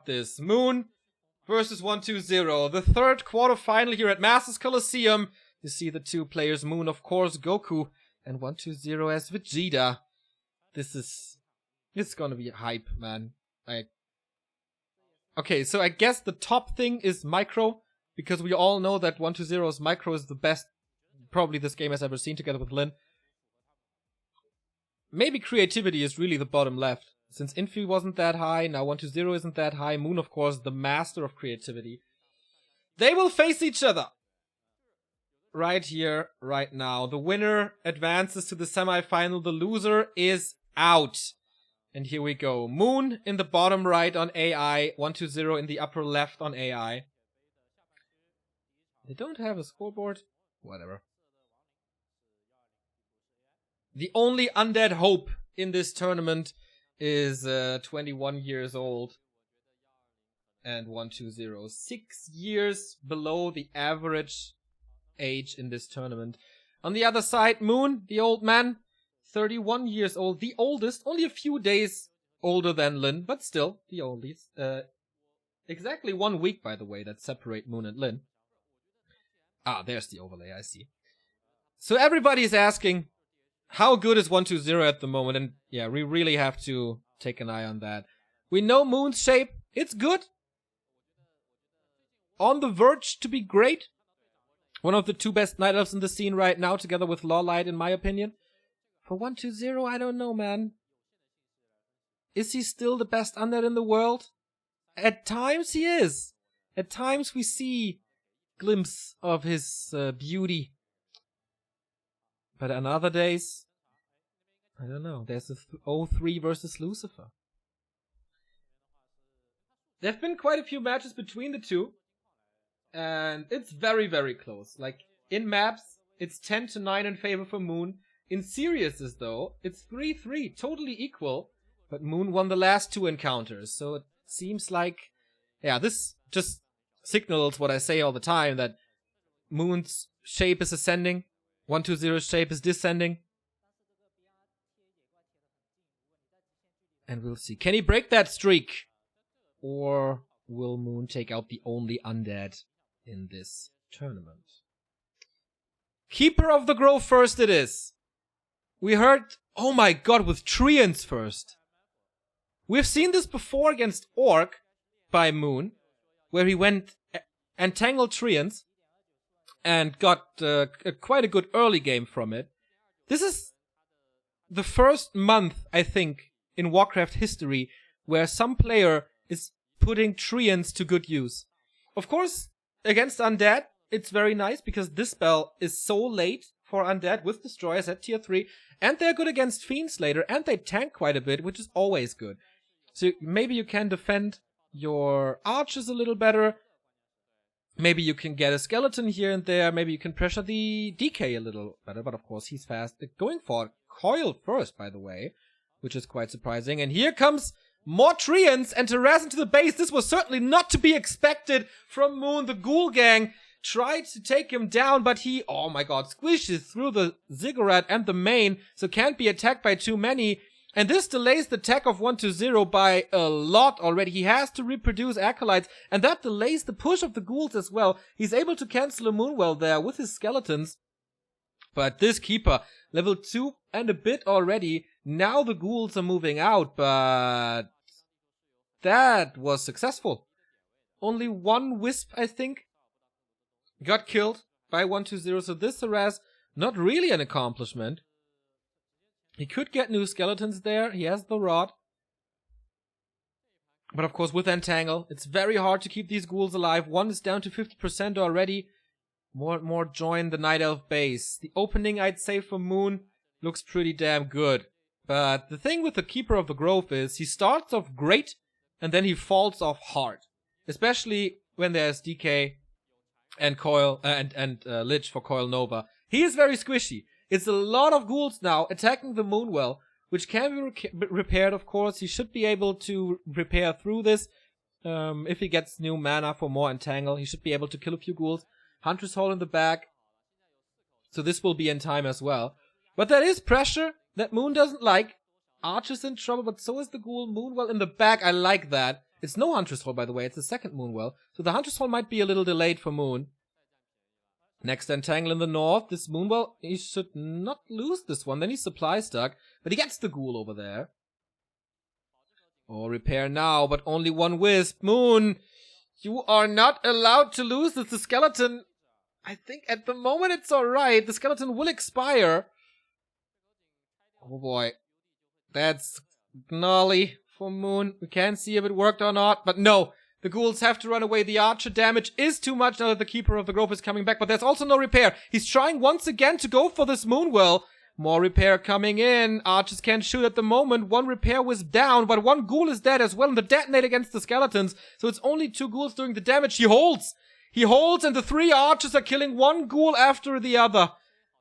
this. Moon versus 120. The third quarterfinal here at Masters Coliseum. You see the two players, Moon, of course, Goku, and 120 as Vegeta. It's gonna be hype, man. Okay, so I guess the top thing is Micro, because we all know that 120's Micro is the best probably this game has ever seen together with Lin. Maybe creativity is really the bottom left. Since Infi wasn't that high, now 120 isn't that high. Moon, of course, the master of creativity. They will face each other. Right here, right now. The winner advances to the semifinal. The loser is out. And here we go. Moon in the bottom right on AI. 120 in the upper left on AI. They don't have a scoreboard? Whatever. The only undead hope in this tournament is 21 years old. And 120. 6 years below the average age in this tournament. On the other side, Moon, the old man, 31 years old, the oldest, only a few days older than Lin, but still the oldest. Exactly 1 week, by the way, that separate Moon and Lin. Ah, there's the overlay, I see. So everybody's asking, how good is 120 at the moment? And yeah, we really have to take an eye on that. We know Moon's shape, it's good. On the verge to be great. One of the two best Night Elves in the scene right now, together with Lawlight, in my opinion. For 120, I don't know, man. Is he still the best undead in the world? At times he is. At times we see glimpse of his beauty. But on other days, I don't know. There's a 03 versus Lucifer. There have been quite a few matches between the two. And it's very, very close. Like, in maps, it's 10-9 in favor for Moon. In series, though, it's 3-3, totally equal. But Moon won the last two encounters. So it seems like, yeah, this just signals what I say all the time, that Moon's shape is ascending, 120's shape is descending. And we'll see. Can he break that streak? Or will Moon take out the only undead in this tournament? Keeper of the Grove first it is. We heard, oh my god, with Treants first. We've seen this before against Orc by Moon, where he went Entangled Treants and got quite a good early game from it. This is the first month, I think, in Warcraft history where some player is putting Treants to good use. Of course, against Undead, it's very nice because this spell is so late for Undead with Destroyers at tier 3, and they're good against Fiends later, and they tank quite a bit, which is always good. So maybe you can defend your archers a little better. Maybe you can get a skeleton here and there. Maybe you can pressure the DK a little better, but of course he's fast. They're going for Coil first, by the way, which is quite surprising. And here comes more Treants and Terraz into the base. This was certainly not to be expected from Moon. The Ghoul Gang tried to take him down, but he, oh my god, squishes through the Ziggurat and the main, so can't be attacked by too many. And this delays the attack of 120 by a lot already. He has to reproduce Acolytes, and that delays the push of the ghouls as well. He's able to cancel a Moonwell there with his skeletons. But this Keeper, level 2 and a bit already. Now the ghouls are moving out, but that was successful. Only one Wisp, I think, got killed by 120, so this harass, not really an accomplishment. He could get new skeletons there, he has the rod. But of course with Entangle, it's very hard to keep these ghouls alive. One is down to 50% already. More and more join the Night Elf base. The opening, I'd say, for Moon looks pretty damn good. But the thing with the Keeper of the Grove is, he starts off great, and then he falls off hard. Especially when there's DK and Coil, and Lich for Coil Nova. He is very squishy. It's a lot of ghouls now attacking the Moonwell, which can be repaired, of course. He should be able to repair through this. If he gets new mana for more Entangle, he should be able to kill a few ghouls. Hunter's Hole in the back. So this will be in time as well. But there is pressure that Moon doesn't like. Archer's in trouble, but so is the Ghoul. Moonwell in the back, I like that. It's no Hunter's Hall, by the way. It's the second Moonwell. So the Hunter's Hall might be a little delayed for Moon. Next Entangle in the north. This Moonwell, he should not lose this one. Then he's supply stuck. But he gets the Ghoul over there. Oh, repair now, but only one Wisp. Moon, you are not allowed to lose this. The skeleton, I think at the moment it's alright. The skeleton will expire. Oh boy. That's gnarly for Moon. We can't see if it worked or not, but no. The ghouls have to run away. The archer damage is too much now that the Keeper of the Grove is coming back, but there's also no repair. He's trying once again to go for this Moonwell. More repair coming in. Archers can't shoot at the moment. One repair was down, but one ghoul is dead as well, and the detonate against the skeletons. So it's only two ghouls doing the damage. He holds. He holds, and the three archers are killing one ghoul after the other.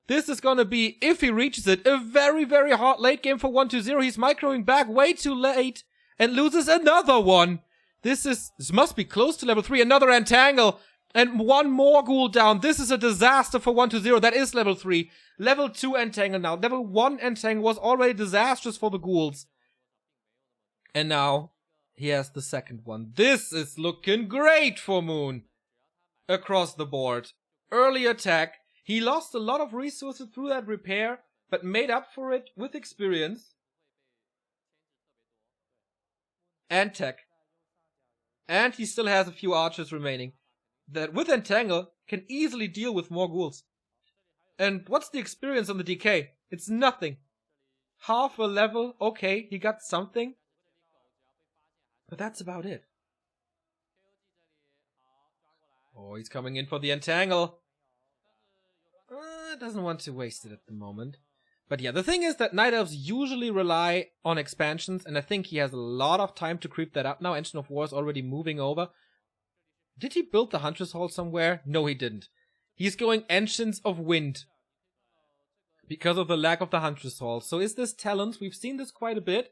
This is gonna be, if he reaches it, a very, very hard late game for 1-2-0. He's microing back way too late and loses another one. This must be close to level 3. Another Entangle. And one more ghoul down. This is a disaster for 1-2-0. That is level 3. Level 2 Entangle now. Level 1 Entangle was already disastrous for the ghouls. And now he has the second one. This is looking great for Moon. Across the board. Early attack. He lost a lot of resources through that repair, but made up for it with experience. And tech. And he still has a few archers remaining. That with Entangle can easily deal with more ghouls. And what's the experience on the DK? It's nothing. Half a level, okay, he got something. But that's about it. Oh, he's coming in for the Entangle. Doesn't want to waste it at the moment. But yeah, the thing is that Night Elves usually rely on expansions, and I think he has a lot of time to creep that up now. Engine of War is already moving over. Did he build the Huntress Hall somewhere? No, he didn't. He's going Engines of Wind. Because of the lack of the Huntress Hall. So is this Talons? We've seen this quite a bit.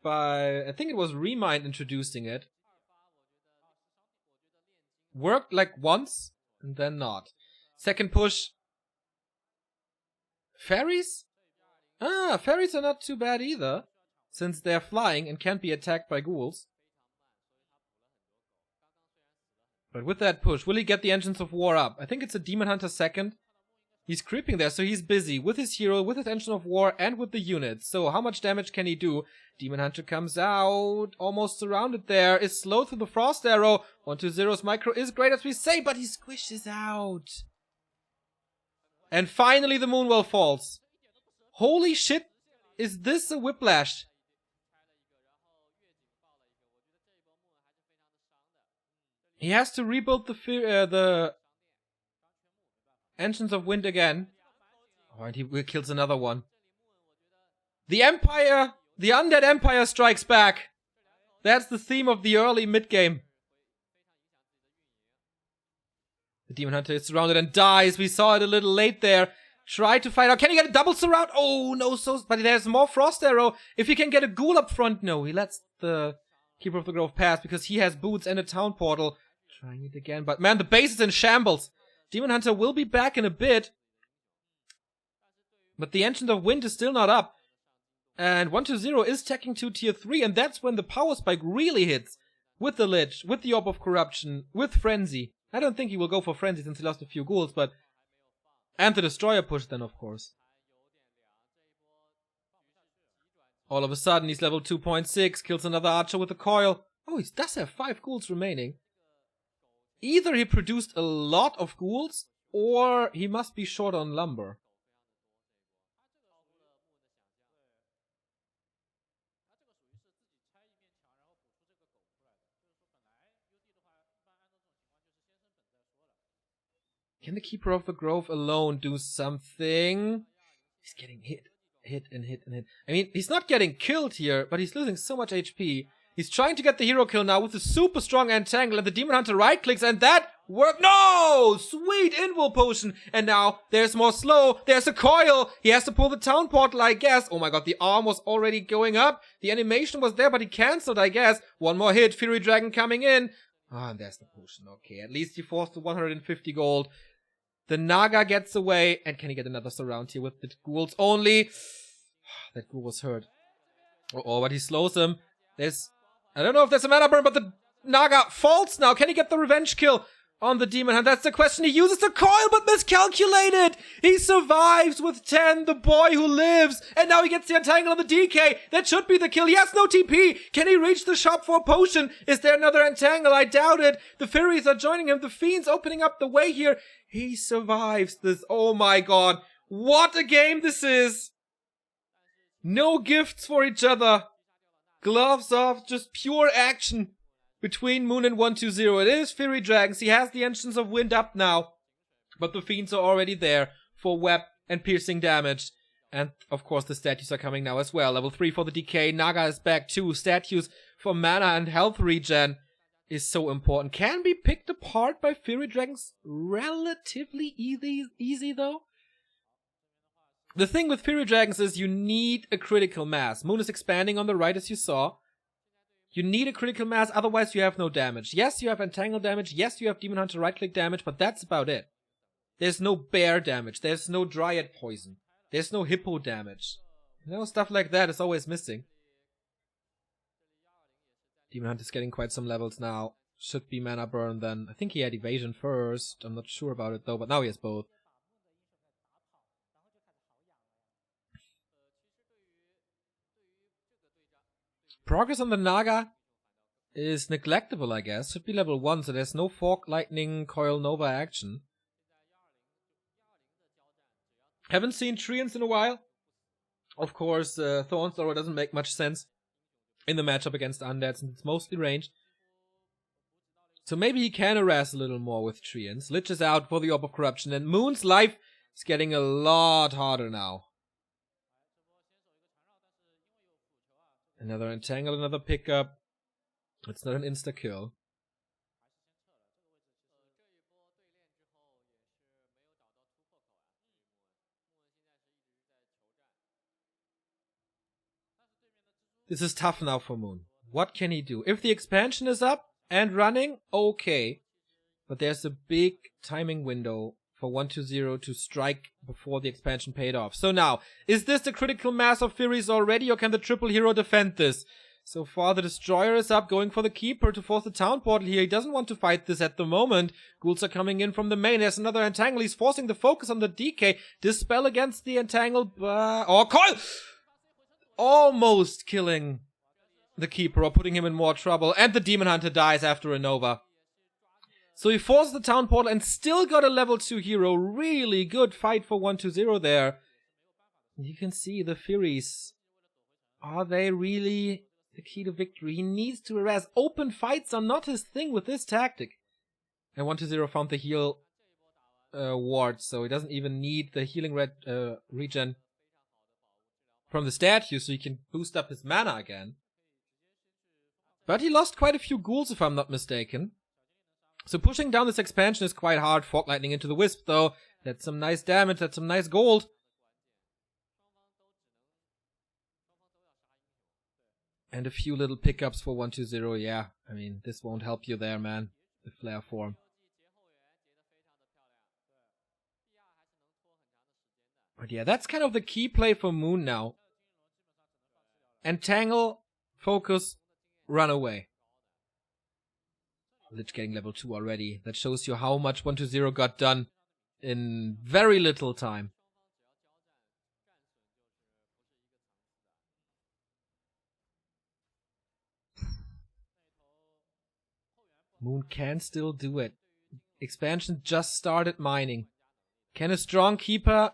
But I think it was Remind introducing it. Worked like once, and then not. Second push. Fairies? Fairies are not too bad either. Since they're flying and can't be attacked by ghouls. But with that push, will he get the Engines of War up? I think it's a Demon Hunter second. He's creeping there, so he's busy with his hero, with his Engine of War, and with the units. So how much damage can he do? Demon Hunter comes out, almost surrounded there, is slow through the Frost Arrow. 1-2-0's micro is great as we say, but he squishes out. And finally the Moonwell falls. Holy shit, is this a whiplash? He has to rebuild the Engines of Wind again. Alright, he kills another one. The Empire, the Undead Empire strikes back. That's the theme of the early mid-game. The Demon Hunter is surrounded and dies. We saw it a little late there. Try to fight out. Can he get a double surround? Oh, no, but there's more Frost Arrow. If he can get a ghoul up front, no. He lets the Keeper of the Grove pass because he has boots and a town portal. Trying it again, but man, the base is in shambles. Demon Hunter will be back in a bit. But the Ancient of Wind is still not up. And 1-2-0 is teching to tier 3, and that's when the power spike really hits. With the Lich, with the Orb of Corruption, with Frenzy. I don't think he will go for Frenzy since he lost a few ghouls, but... And the Destroyer push then, of course. All of a sudden, he's level 2.6, kills another archer with a coil. Oh, he does have 5 ghouls remaining. Either he produced a lot of ghouls, or he must be short on lumber. Can the Keeper of the Grove alone do something? He's getting hit. I mean, he's not getting killed here, but he's losing so much HP. He's trying to get the hero kill now with a super strong Entangle, and the Demon Hunter right-clicks, and that worked. No! Sweet Invul Potion! And now, there's more slow. There's a coil. He has to pull the town portal, I guess. Oh my god, the arm was already going up. The animation was there, but he cancelled, I guess. One more hit. Fury Dragon coming in. Ah, and there's the potion. Okay, at least he forced the 150 gold. The Naga gets away. And can he get another surround here with the ghouls only? That ghoul was hurt. Oh, but he slows him. There's I don't know if there's a mana burn, but the Naga falls now. Can he get the revenge kill on the Demon Hunter? That's the question. He uses the coil, but miscalculated. He survives with 10, the boy who lives. And now he gets the entangle on the DK. That should be the kill. He has no TP. Can he reach the shop for a potion? Is there another entangle? I doubt it. The Furies are joining him. The Fiends opening up the way here. He survives this. Oh my god. What a game this is. No gifts for each other. Gloves off. Just pure action between Moon and 120. It is Fury Dragons. He has the Engines of Wind up now. But the Fiends are already there for web and piercing damage. And of course the statues are coming now as well. Level 3 for the DK. Naga is back too. Statues for mana and health regen is so important. Can be picked apart by Fury Dragons relatively easy though. The thing with Fury Dragons is you need a critical mass. Moon is expanding on the right as you saw. You need a critical mass, otherwise you have no damage. Yes, you have entangle damage. Yes, you have Demon Hunter right-click damage, but that's about it. There's no bear damage. There's no Dryad poison. There's no hippo damage. You know, stuff like that is always missing. Demon Hunter is getting quite some levels now. Should be mana burn then. I think he had evasion first. I'm not sure about it though, but now he has both. Progress on the Naga is neglectable, I guess. Should be level 1, so there's no Fork, Lightning, Coil, Nova action. Haven't seen Treants in a while. Of course, Thornthrower doesn't make much sense in the matchup against Undead, since it's mostly ranged. So maybe he can harass a little more with Treants. Lich is out for the Orb of Corruption, and Moon's life is getting a lot harder now. Another entangle, another pickup. It's not an insta-kill. This is tough now for Moon. What can he do? If the expansion is up and running, okay. But there's a big timing window for 120 to strike before the expansion paid off. So now, is this the critical mass of Furies already, or can the triple hero defend this? So far, the Destroyer is up, going for the Keeper to force the Town Portal here. He doesn't want to fight this at the moment. Ghouls are coming in from the main. There's another Entangle. He's forcing the focus on the DK. Dispel against the Entangle. Oh, Coil! Almost killing the Keeper or putting him in more trouble. And the Demon Hunter dies after a Nova. So he forced the Town Portal and still got a level 2 hero. Really good fight for 120 there. You can see the Furies. Are they really the key to victory? He needs to harass. Open fights are not his thing with this tactic. And 120 found the heal ward, so he doesn't even need the healing regen from the statue, so he can boost up his mana again. But he lost quite a few ghouls, if I'm not mistaken. So pushing down this expansion is quite hard. Fork Lightning into the Wisp, though. That's some nice damage. That's some nice gold. And a few little pickups for 120. Yeah, I mean, this won't help you there, man. The Flare form. But yeah, that's kind of the key play for Moon now. Entangle, focus, run away. Lich getting level 2 already. That shows you how much 120 got done in very little time. Moon can still do it. Expansion just started mining. Can a strong Keeper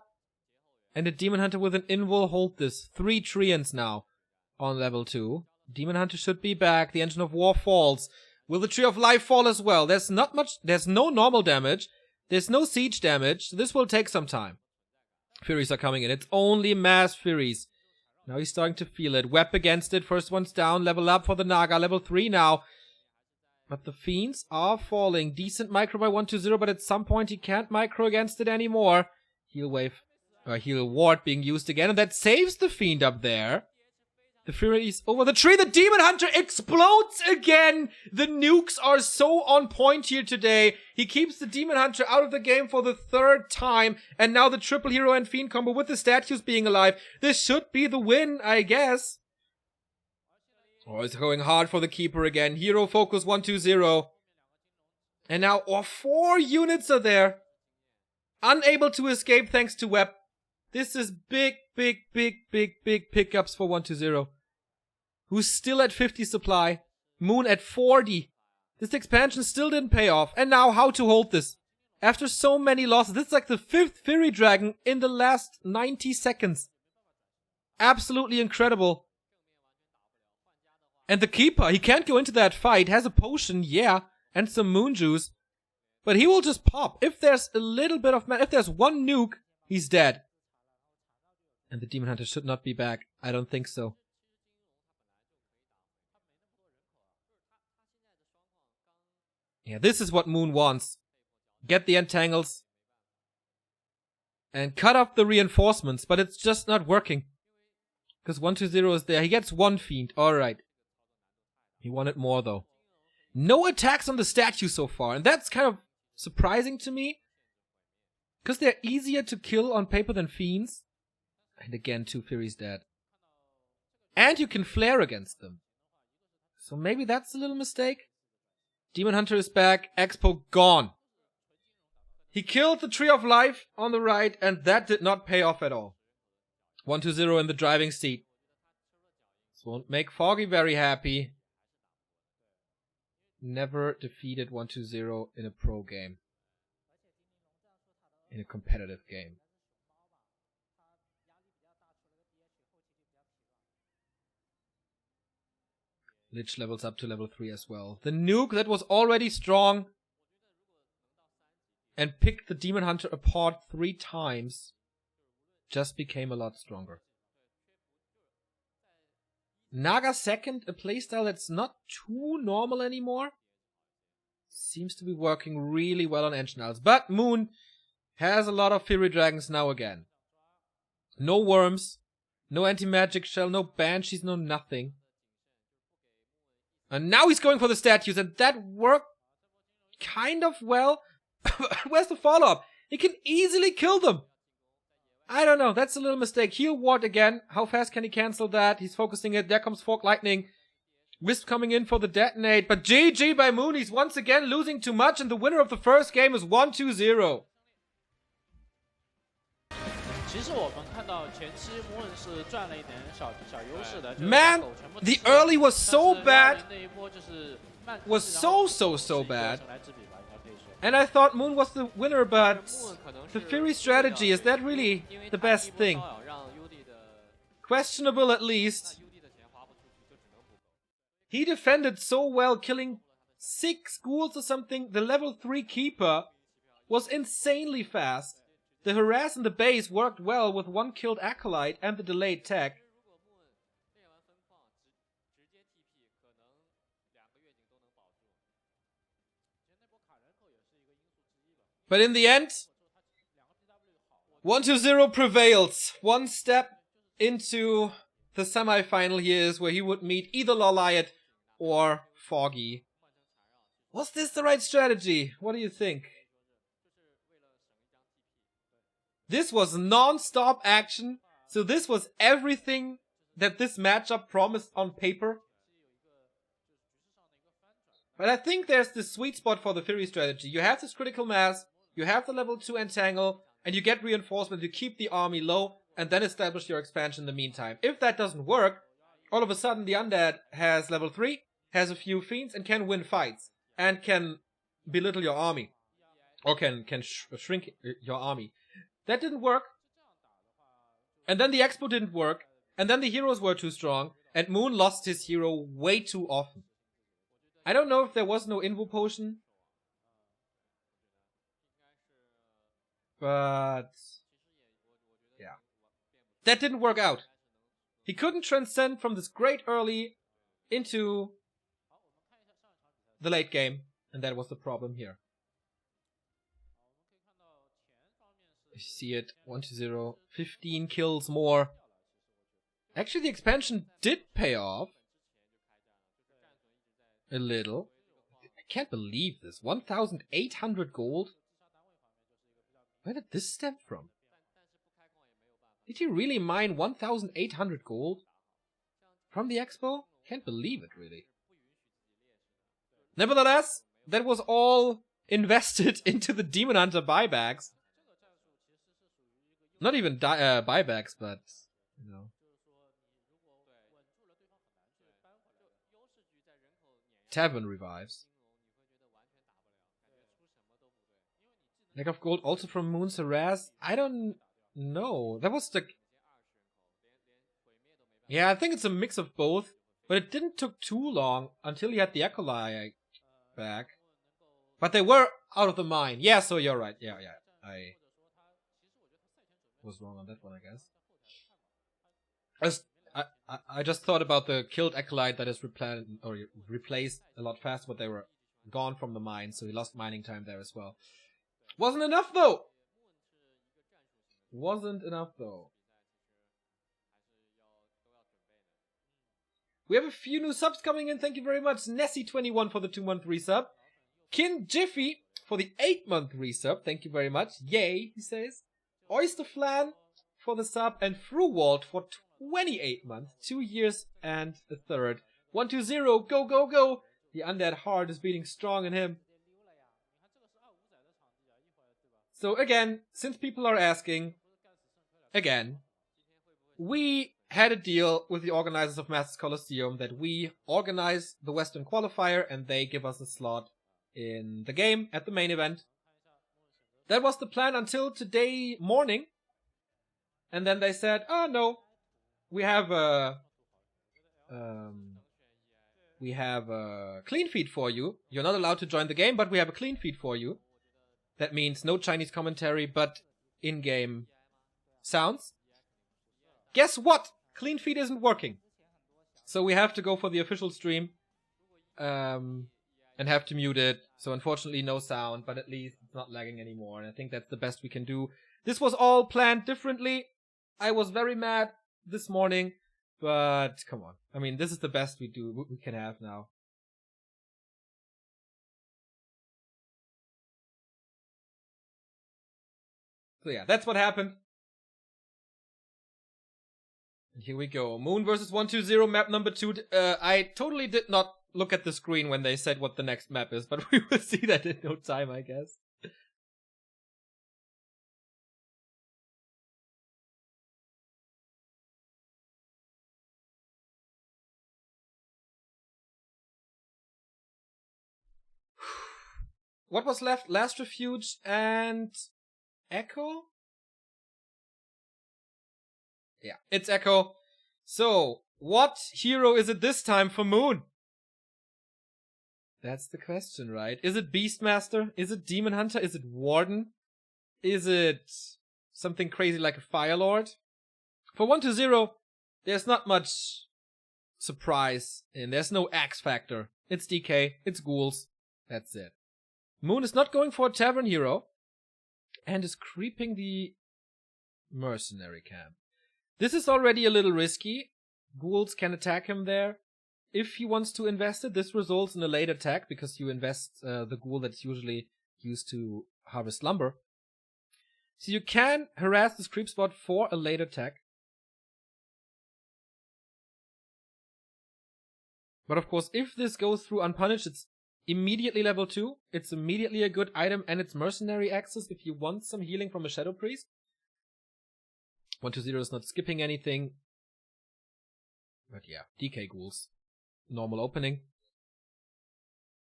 and a Demon Hunter with an Invul hold this? 3 Treants now on level 2. Demon Hunter should be back. The Engine of War falls. Will the Tree of Life fall as well? There's not much. There's no normal damage. There's no siege damage. So this will take some time. Furies are coming in. It's only mass Furies. Now he's starting to feel it. Web against it. First one's down. Level up for the Naga. Level 3 now. But the Fiends are falling. Decent micro by 120, but at some point he can't micro against it anymore. Heal wave. Heal ward being used again. And that saves the Fiend up there. The Furies over the tree. The Demon Hunter explodes again. The nukes are so on point here today. He keeps the Demon Hunter out of the game for the 3rd time. And now the triple hero and Fiend combo with the statues being alive. This should be the win, I guess. Oh, it's going hard for the keeper again. Hero focus 1-2-0. And now 4 units are there. Unable to escape thanks to Web. This is big pickups for 1-2-0. Who's still at 50 supply. Moon at 40. This expansion still didn't pay off. And now how to hold this. After so many losses. This is like the 5th Fury Dragon in the last 90 seconds. Absolutely incredible. And the keeper, he can't go into that fight. Has a potion, yeah. And some moon juice. But he will just pop. If there's a little bit of if there's one nuke, he's dead. And the Demon Hunter should not be back. I don't think so. Yeah, this is what Moon wants. Get the entangles. And cut off the reinforcements, but it's just not working. Because 1-2-0 is there. He gets 1 fiend. Alright. He wanted more though. No attacks on the statue so far. And that's kind of surprising to me. Because they're easier to kill on paper than fiends. And again, 2 Furies dead. And you can flare against them. So maybe that's a little mistake. Demon Hunter is back. Expo gone. He killed the Tree of Life on the right, and that did not pay off at all. 1-2-0 in the driving seat. This won't make Foggy very happy. Never defeated 1-2-0 in a pro game. In a competitive game. Lich levels up to level 3 as well. The nuke that was already strong and picked the Demon Hunter apart 3 times just became a lot stronger. Naga second, a playstyle that's not too normal anymore. Seems to be working really well on Engine Isles. But Moon has a lot of Fury Dragons now again. No worms, no anti-magic shell, no banshees, no nothing. And now he's going for the statues, and that worked kind of well. Where's the follow-up? He can easily kill them. I don't know, that's a little mistake. Heal ward again. How fast can he cancel that? He's focusing it. There comes Fork Lightning. Wisp coming in for the detonate. But GG by Moon. He's once again losing too much, and the winner of the first game is 1-2-0. Man, the early was so bad. Was so bad. And I thought Moon was the winner, but the Fury strategy, is that really the best thing? Questionable at least. He defended so well, killing 6 ghouls or something. The level 3 keeper was insanely fast. The harass in the base worked well with 1 killed acolyte and the delayed tech. But in the end, 1-2-0 prevails. 1 step into the semi-final here is where he would meet either Lawliot or Foggy. Was this the right strategy? What do you think? This was non-stop action, so this was everything that this matchup promised on paper. But I think there's the sweet spot for the Fury strategy. You have this critical mass, you have the level 2 entangle, and you get reinforcement to keep the army low, and then establish your expansion in the meantime. If that doesn't work, all of a sudden the Undead has level 3, has a few fiends, and can win fights, and can belittle your army. Or can shrink your army. That didn't work. And then the Expo didn't work. And then the heroes were too strong. And Moon lost his hero way too often. I don't know if there was no Invo potion. But yeah. That didn't work out. He couldn't transcend from this great early into the late game. And that was the problem here. You see it, 1-0, 15 kills more. Actually, the expansion did pay off. A little. I can't believe this. 1,800 gold? Where did this stem from? Did he really mine 1,800 gold? From the Expo? Can't believe it, really. Nevertheless, that was all invested into the Demon Hunter buybacks. Not even buybacks, but, you know. Tavern revives. Lack of gold also from Moon's harass? I don't know. That was the... Yeah, I think it's a mix of both. But it didn't took too long until he had the Acolyte back. But they were out of the mine. Yeah, so you're right. Yeah. I was wrong on that one, I guess. I just thought about the killed Acolyte that is replaced a lot faster, but they were gone from the mine, so he lost mining time there as well. Wasn't enough, though! We have a few new subs coming in. Thank you very much. Nessie21 for the 2-month resub. Kin Jiffy for the 8-month resub. Thank you very much. Yay, he says. Oyster Flan for the sub. And Fruwald for 28 months. 2 years and a third. 120. Go, go, go. The undead heart is beating strong in him. So again, since people are asking, again, we had a deal with the organizers of Masters Coliseum that we organize the Western qualifier and they give us a slot in the game at the main event. That was the plan until today morning. And then they said, oh no, we have a clean feed for you. You're not allowed to join the game, but we have a clean feed for you. That means no Chinese commentary, but in-game sounds. Guess what? Clean feed isn't working. So we have to go for the official stream. And have to mute it. So unfortunately no sound, but at least it's not lagging anymore. And I think that's the best we can do. This was all planned differently. I was very mad this morning. But come on. I mean, this is the best we can have now. So yeah, that's what happened. And here we go. Moon versus 120, map number 2. I totally did not look at the screen when they said what the next map is, but we will see that in no time, I guess. What was left? Last Refuge and Echo? Yeah, it's Echo. So, what hero is it this time for Moon? That's the question, right? Is it Beastmaster? Is it Demon Hunter? Is it Warden? Is it something crazy like a Fire Lord? For 120, there's not much surprise, and there's no X factor. It's DK, it's ghouls, that's it. Moon is not going for a Tavern hero, and is creeping the Mercenary camp. This is already a little risky. Ghouls can attack him there. If he wants to invest it, this results in a late attack, because you invest the ghoul that's usually used to harvest lumber. So you can harass this creep spot for a late attack. But of course, if this goes through unpunished, it's immediately level 2. It's immediately a good item, and it's mercenary access if you want some healing from a Shadow Priest. 120 is not skipping anything. But yeah, DK ghouls. Normal opening.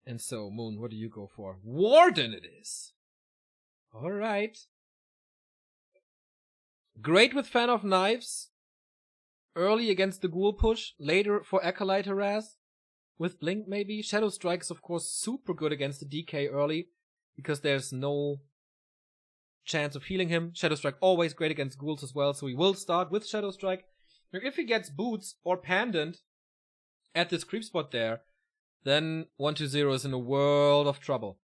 And so, Moon, what do you go for? Warden it is! Alright. Great with Fan of Knives. Early against the ghoul push. Later for Acolyte harass. With Blink maybe. Shadow Strike is of course super good against the DK early. Because there's no chance of healing him. Shadow Strike always great against ghouls as well. So we will start with Shadow Strike. Now if he gets Boots or Pandant at this creep spot there, then 120 is in a world of trouble.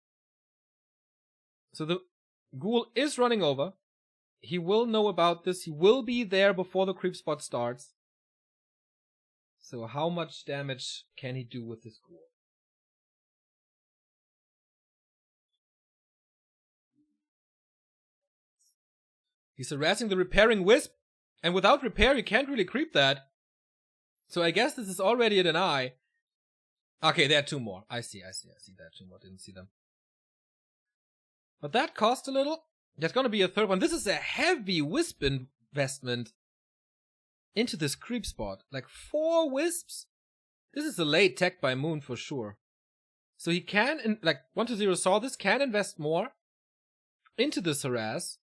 So the ghoul is running over. He will know about this. He will be there before the creep spot starts. So how much damage can he do with this ghoul? He's harassing the repairing wisp. And without repair, you can't really creep that. So I guess this is already a deny. Okay, there are 2 more. I see. There are 2 more. Didn't see them. But that cost a little. There's gonna be a 3rd one. This is a heavy wisp investment into this creep spot. Like 4 wisps. This is a late tech by Moon for sure. So he can, like 120 saw this, can invest more into this harass.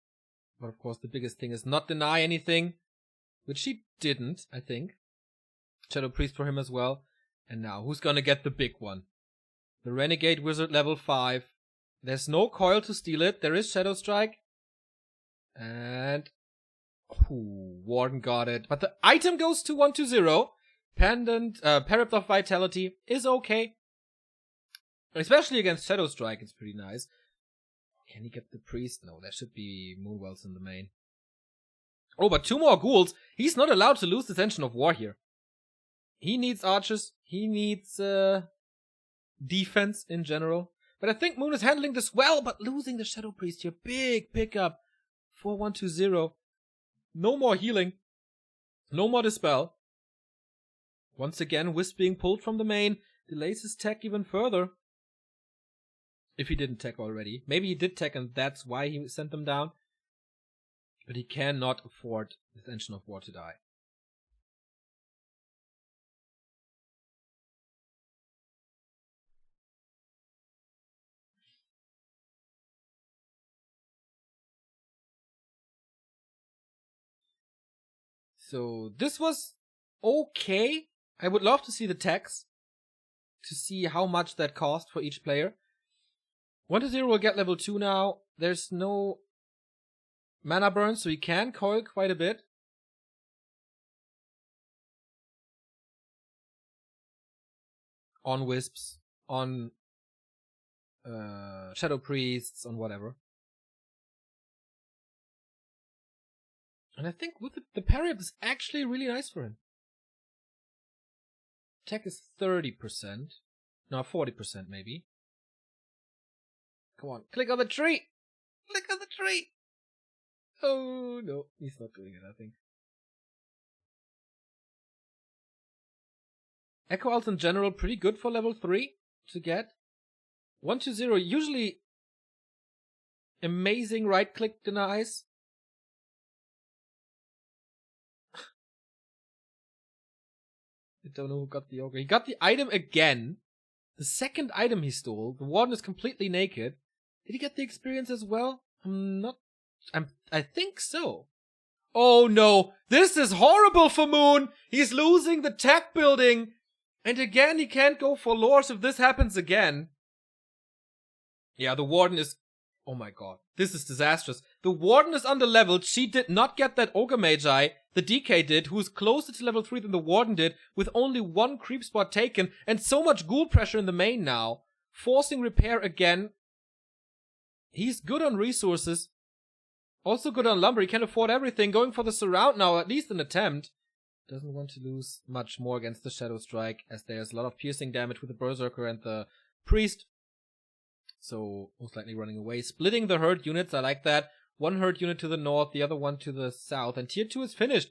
But of course the biggest thing is not deny anything. Which he didn't, I think. Shadow Priest for him as well. And now, who's gonna get the big one? The Renegade Wizard level 5. There's no coil to steal it. There is Shadow Strike. And... Warden got it. But the item goes to 120. Pendant, Parrot of Vitality is okay. Especially against Shadow Strike, it's pretty nice. Can he get the Priest? No, there should be Moonwells in the main. Oh, but 2 more ghouls. He's not allowed to lose this Engine of War here. He needs archers. He needs defense in general. But I think Moon is handling this well, but losing the Shadow Priest here. Big pickup for 120. No more healing. No more Dispel. Once again, Wisp being pulled from the main. Delays his tech even further. If he didn't tech already. Maybe he did tech and that's why he sent them down. But he cannot afford this Engine of War to die. So this was okay. I would love to see the techs. To see how much that cost for each player. 120 will get level 2 now. There's no mana burn, so he can coil quite a bit. On Wisps, on Shadow Priests, on whatever. And I think with the parry up is actually really nice for him. Attack is 30%. No, 40% maybe. Come on, click on the tree! Click on the tree! Oh no, he's not doing it, I think. Echo Owls in general, pretty good for level 3 to get. 120, usually amazing right click denies. I don't know who got the ogre. He got the item again. The second item he stole. The Warden is completely naked. Did he get the experience as well? I think so. Oh no, this is horrible for Moon. He's losing the tech building. And again, he can't go for lores if this happens again. Yeah, the Warden is... Oh my god, this is disastrous. The Warden is under-leveled. She did not get that Ogre Magi. The DK did, who is closer to level 3 than the Warden did, with only 1 creep spot taken, and so much ghoul pressure in the main now. Forcing repair again. He's good on resources. Also good on lumber. He can afford everything. Going for the surround now, at least an attempt. Doesn't want to lose much more against the Shadow Strike, as there's a lot of piercing damage with the Berserker and the Priest. So, most likely running away. Splitting the herd units, I like that. 1 herd unit to the north, the other one to the south. And tier 2 is finished.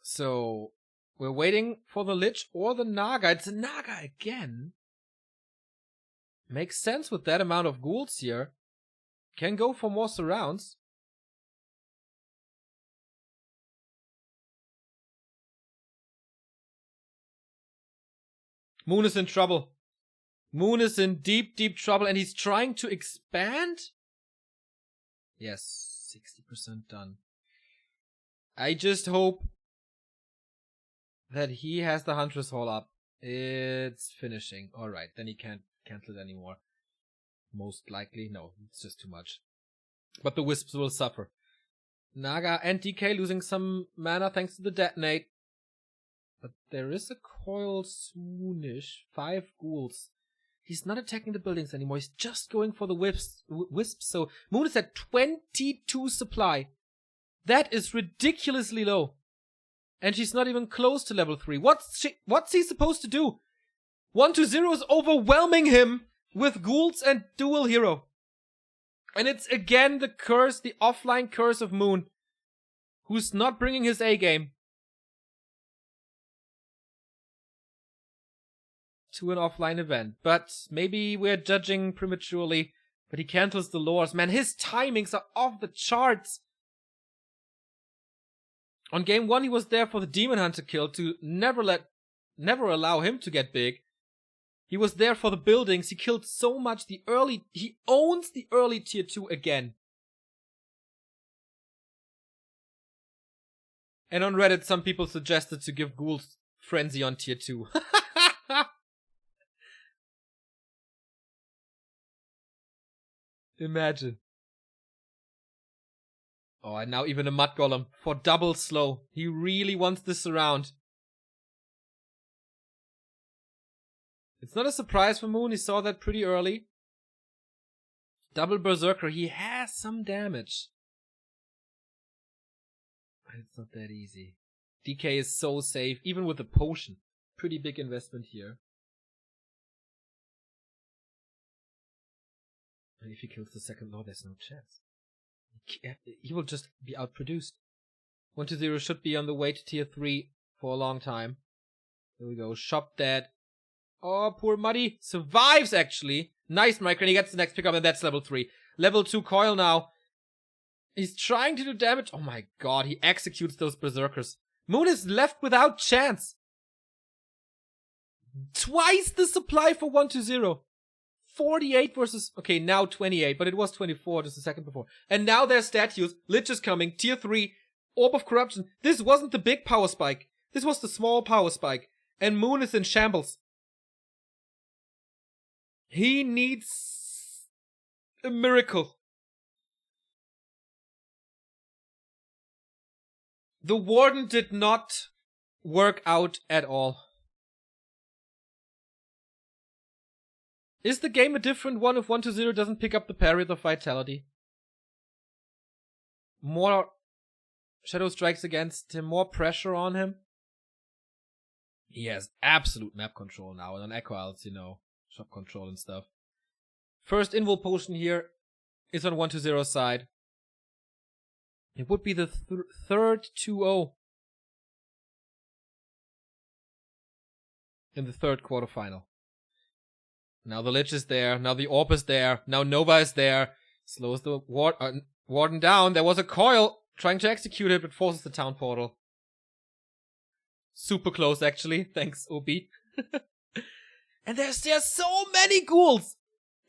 So, we're waiting for the Lich or the Naga. It's a Naga again. Makes sense with that amount of ghouls here. Can go for more surrounds. Moon is in trouble. Moon is in deep, deep trouble, and he's trying to expand? Yes, 60% done. I just hope that he has the Huntress Hall up. It's finishing. Alright, then he can't cancel it anymore. Most likely. No, it's just too much. But the Wisps will suffer. Naga and DK losing some mana thanks to the Detonate. But there is a coil soonish. 5 ghouls. He's not attacking the buildings anymore. He's just going for the wisps. So Moon is at 22 supply. That is ridiculously low. And she's not even close to level 3. What's he supposed to do? 120 is overwhelming him with ghouls and dual hero. And it's again the curse, the offline curse of Moon. Who's not bringing his A game. to an offline event. But maybe we're judging prematurely. But he cancels the lures. Man, his timings are off the charts. On game 1, he was there for the Demon Hunter kill to never allow him to get big. He was there for the buildings. He killed so much. He owns the early tier 2 again. And on Reddit, some people suggested to give Ghouls Frenzy on tier 2. Imagine. Oh, and now even a Mud Golem for double slow. He really wants this around. It's not a surprise for Moon. He saw that pretty early. Double Berserker. He has some damage. But it's not that easy. DK is so safe, even with the potion. Pretty big investment here. And if he kills the second law, there's no chance. He will just be outproduced. 1-0 should be on the way to tier 3 for a long time. Here we go. Shop dead. Oh, poor Muddy. Survives, actually. Nice, Micro. And he gets the next pickup, and that's level 3. Level 2 Coil now. He's trying to do damage. Oh my god, he executes those Berserkers. Moon is left without chance. Twice the supply for 1-0. 48 versus... Okay, now 28, but it was 24 just a second before. And now there's statues. Lich is coming. Tier 3. Orb of Corruption. This wasn't the big power spike. This was the small power spike. And Moon is in shambles. He needs a miracle. The Warden did not work out at all. Is the game a different one if 1-0 doesn't pick up the parry of Vitality? More Shadow Strikes against him, more pressure on him. He has absolute map control now, and on Echo Isles, you know, shop control and stuff. First Invul Potion here is on 1-0's side. It would be the third 2-0 in the third quarterfinal. Now the Lich is there. Now the Orb is there. Now Nova is there. Slows the Warden down. There was a Coil trying to execute it, but forces the Town Portal. Super close, actually. Thanks, OB. And there's so many ghouls.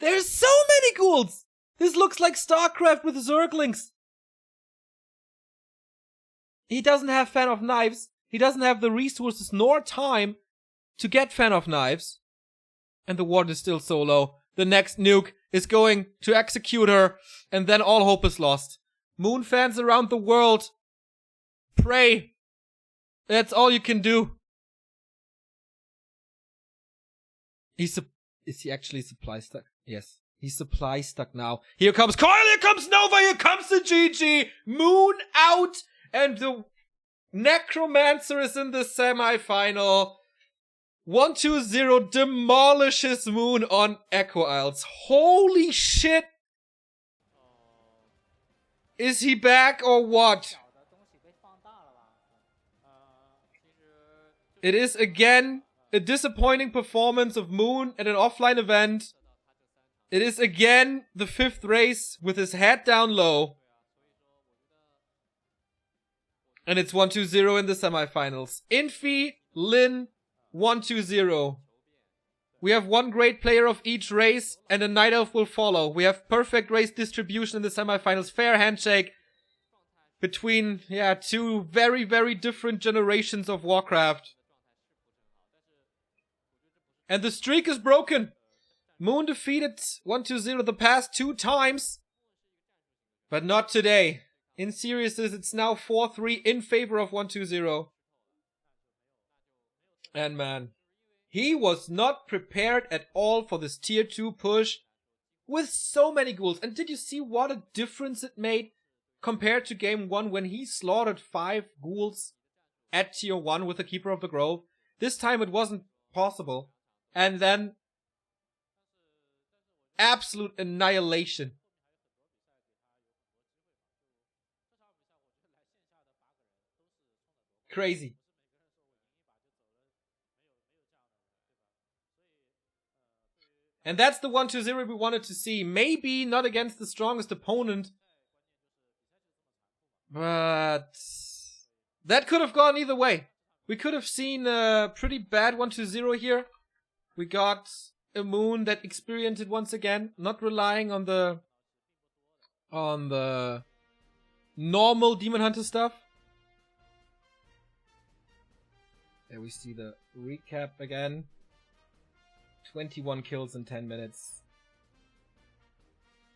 There's so many ghouls. This looks like StarCraft with Zerglings. He doesn't have Fan of Knives. He doesn't have the resources nor time to get Fan of Knives. And the Warden is still so low. The next nuke is going to execute her. And then all hope is lost. Moon fans around the world, pray. That's all you can do. Is he actually supply stuck? Yes. He's supply stuck now. Here comes Coil, here comes Nova, here comes the GG. Moon out. And the Necromancer is in the semi-final. 1-0 demolishes Moon on Echo Isles. Holy shit. Is he back or what? It is again a disappointing performance of Moon at an offline event. It is again the 5th race with his head down low. And it's 1-0 in the semifinals. Infi, Lin, 1-0. We have one great player of each race, and a Night Elf will follow. We have perfect race distribution in the semifinals. Fair handshake between, two very, very different generations of Warcraft. And the streak is broken. Moon defeated 1-0 the past 2 times. But not today. In seriousness, it's now 4-3 in favor of 1-0. And man, he was not prepared at all for this tier 2 push with so many ghouls. And did you see what a difference it made compared to game 1 when he slaughtered 5 ghouls at tier 1 with the Keeper of the Grove? This time it wasn't possible. And then absolute annihilation. Crazy. And that's the 1-0 we wanted to see. Maybe not against the strongest opponent, but that could have gone either way. We could have seen a pretty bad 1-0 here. We got a Moon that experienced it once again, not relying on the normal Demon Hunter stuff. There we see the recap again. 21 kills in 10 minutes.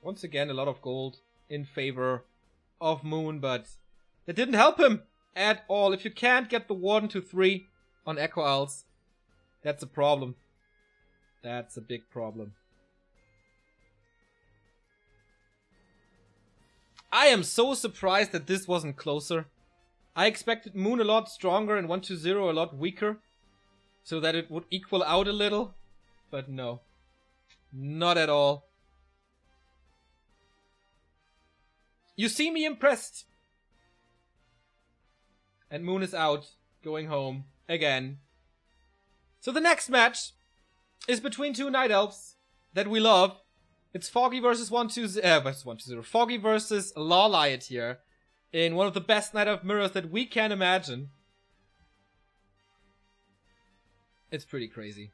Once again, a lot of gold in favor of Moon, but that didn't help him at all. If you can't get the Warden to 3 on Echo Owls, that's a problem. That's a big problem. I am so surprised that this wasn't closer. I expected Moon a lot stronger and 1-0 a lot weaker, so that it would equal out a little. But no. Not at all. You see me impressed. And Moon is out, going home again. So the next match is between two Night Elves that we love. It's Foggy versus 1-2-0. Foggy versus Lawliot here in one of the best Night Elf mirrors that we can imagine. It's pretty crazy.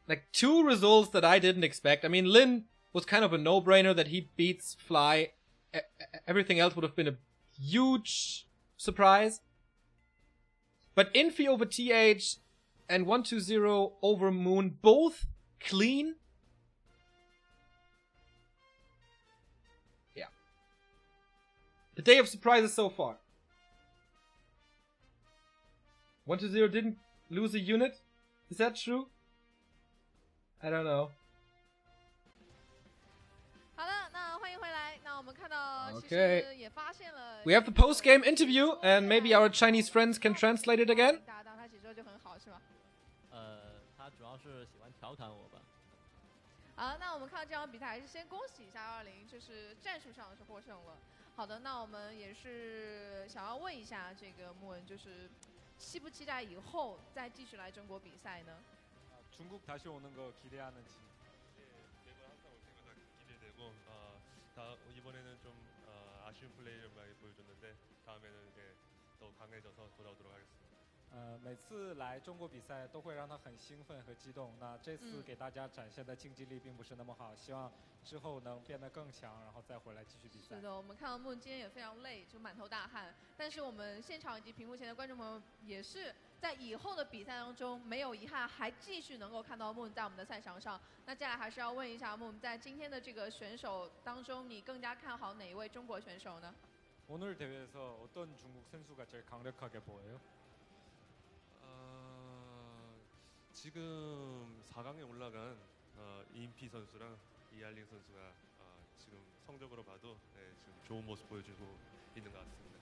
Like, two results that I didn't expect. I mean, Lin was kind of a no-brainer that he beats Fly. Everything else would have been a huge surprise. But Infi over TH and 1-2-0 over Moon, both clean. Yeah. The day of surprises so far. 1-2-0 didn't lose a unit? Is that true? I don't know. Okay. We have the post-game interview, and maybe our Chinese friends can translate it again. 他主要是喜欢调侃我吧。好，那我们看到这场比赛，还是先恭喜一下20，就是战术上是获胜了。好的，那我们也是想要问一下这个穆文，就是期不期待以后再继续来中国比赛呢？ 중국 다시 오는 거 기대하는지. 매번 항상 올 때마다 기대되고 이번에는 좀 아쉬운 플레이를 많이 보여줬는데 다음에는 이제 더 강해져서 돌아오도록 하겠습니다. 每次来中国比赛都会让他很兴奋和激动。那这次给大家展现的竞技力并不是那么好，希望之后能变得更强，然后再回来继续比赛。是的，我们看到穆今天也非常累，就满头大汗。但是我们现场以及屏幕前的观众朋友也是在以后的比赛当中没有遗憾，还继续能够看到穆在我们的赛场上。那接下来还是要问一下穆，在今天的这个选手当中，你更加看好哪一位中国选手呢？ 오늘 대회에서 어떤 중국 선수가 제일 강력하게 보여요? 지금 4강에 올라간 인피 선수랑 이알링 선수가 지금 성적으로 봐도 지금 좋은 모습 보여주고 있는 것 같습니다.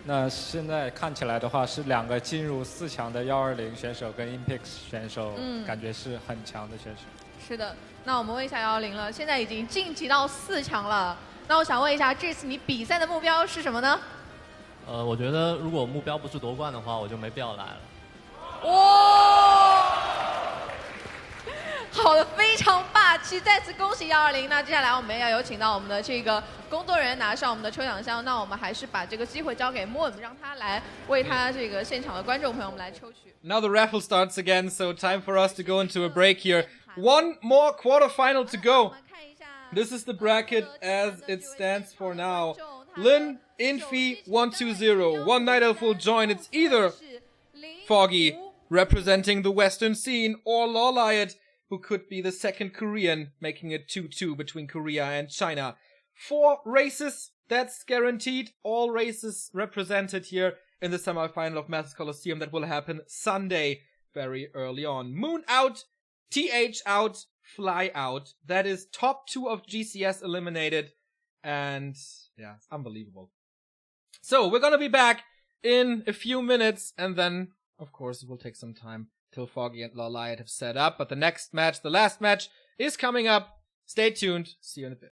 那现在看起来的话，是两个进入4强的120选手跟 Impix 选手，感觉是很强的选手。是的，那我们问一下110了，现在已经晋级到4强了。那我想问一下，这次你比赛的目标是什么呢？我觉得如果目标不是夺冠的话，我就没必要来了。哇！好的，非常霸气！再次恭喜120。那接下来我们要有请到我们的这个工作人员拿上我们的抽奖箱。那我们还是把这个机会交给莫文，让他来为他这个现场的观众朋友们来抽取。Now the raffle starts again, so time for us to go into a break here. One more quarterfinal to go. This is the bracket as it stands for now. Lin, Infi, 1-2-0. One Night Elf will join. It's either Foggy, representing the Western scene, or Lawliot, who could be the second Korean, making it 2-2 between Korea and China. 4 races, that's guaranteed. All races represented here in the semifinal of Masters Coliseum that will happen Sunday, very early on. Moon out, TH out, Fly out. That is top 2 of GCS eliminated. And yeah, it's unbelievable. So we're gonna be back in a few minutes, and then of course it will take some time till Foggy and Lawliot have set up. But the next match, the last match, is coming up. Stay tuned. See you in a bit.